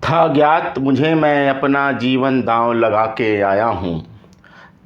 था ज्ञात मुझे मैं अपना जीवन दांव लगा के आया हूँ।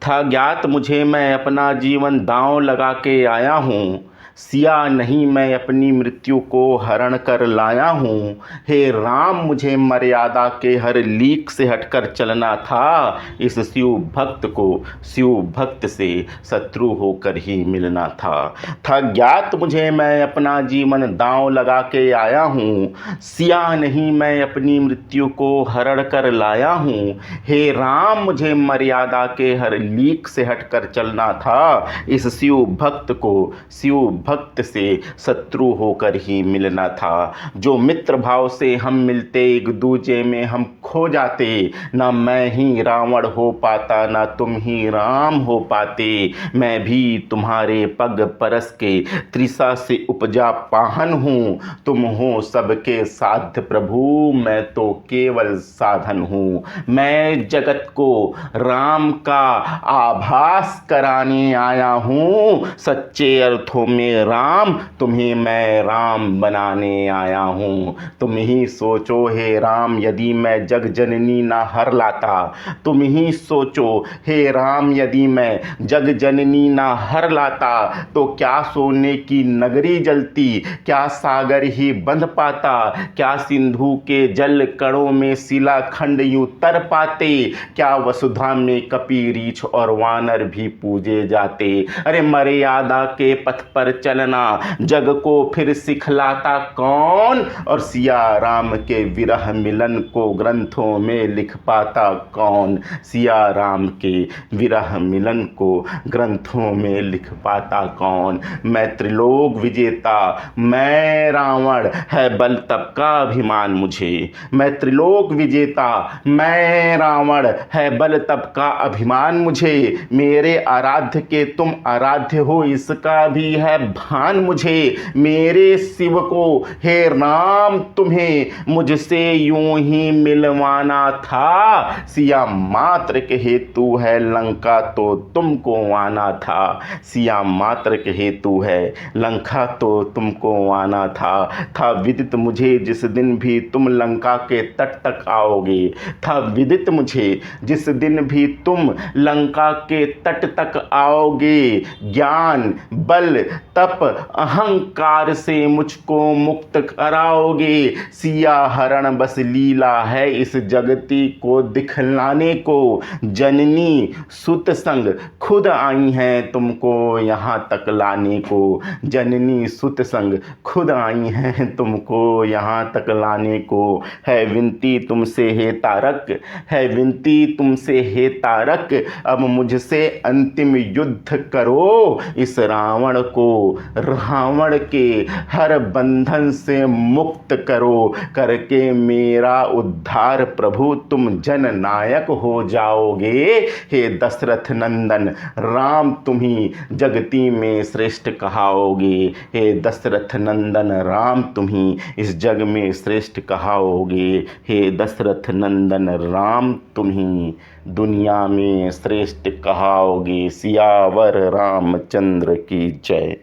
था ज्ञात मुझे मैं अपना जीवन दांव लगा के आया हूँ। सिया नहीं मैं अपनी मृत्यु को हरण कर लाया हूँ। हे राम मुझे मर्यादा के हर लीक से हटकर चलना था। इस शिव भक्त को शिव भक्त से शत्रु होकर ही मिलना था ज्ञात मुझे मैं अपना जीवन दांव लगा के आया हूँ। सिया नहीं मैं अपनी मृत्यु को हरण कर लाया हूँ। हे राम मुझे मर्यादा के हर लीक से हटकर चलना था। इस शिव भक्त को शिव भक्त से शत्रु होकर ही मिलना था। जो मित्र भाव से हम मिलते एक दूजे में हम खो जाते। ना मैं ही रावण हो पाता ना तुम ही राम हो पाते। मैं भी तुम्हारे पग परस के त्रिषा से उपजा पाहन हूँ। तुम हो सबके साध्य प्रभु मैं तो केवल साधन हूँ। मैं जगत को राम का आभास कराने आया हूँ। सच्चे अर्थों में राम तुम्हें मैं राम बनाने आया हूँ। तुम ही सोचो हे राम यदि मैं जग जननी ना हर लाता। तुम ही सोचो हे राम यदि मैं जग जननी ना हर लाता तो क्या सोने की नगरी जलती, क्या सागर ही बंध पाता, क्या सिंधु के जल कणों में शिलाखंड यूं तर पाते, क्या वसुधा में कपि रीछ और वानर भी पूजे जाते। अरे मर्यादा के पथ पर चलना जग को फिर सिखलाता कौन, और सिया राम के विरह मिलन को ग्रंथों में लिख पाता कौन। सिया राम के विरह मिलन को ग्रंथों में लिख पाता कौन। मैं त्रिलोक विजेता मैं रावण है बल तब का अभिमान मुझे। मैं त्रिलोक विजेता मैं रावण है बल तब का अभिमान मुझे। मेरे आराध्य के तुम आराध्य हो इसका भी है भान मुझे। मेरे शिव को हे राम तुम्हें मुझसे यूं ही मिलवाना था। सिया मात्र के हेतु है लंका तो तुमको आना था। सिया मात्र के हेतु है लंका तो तुमको आना था विदित मुझे जिस दिन भी तुम लंका के तट तक आओगे। था विदित मुझे जिस दिन भी तुम लंका के तट तक आओगे। ज्ञान बल तप अहंकार से मुझको मुक्त कराओगे। सिया हरण बस लीला है इस जगती को दिखलाने को। जननी सुत संग खुद आई हैं तुमको यहाँ तक लाने को। जननी सुत संग खुद आई हैं तुमको यहाँ तक लाने को। है विनती तुमसे हे तारक है विनती तुमसे हे तारक अब मुझसे अंतिम युद्ध करो। इस रावण को रावण के हर बंधन से मुक्त करो। करके मेरा उद्धार प्रभु तुम जननायक हो जाओगे। हे दशरथ नंदन राम तुम्ही जगती में श्रेष्ठ कहाओगे। हे दशरथ नंदन राम तुम्ही इस जग में श्रेष्ठ कहाओगे। हे दशरथ नंदन राम तुम्ही दुनिया में श्रेष्ठ कहाओगे। सियावर रामचंद्र की जय।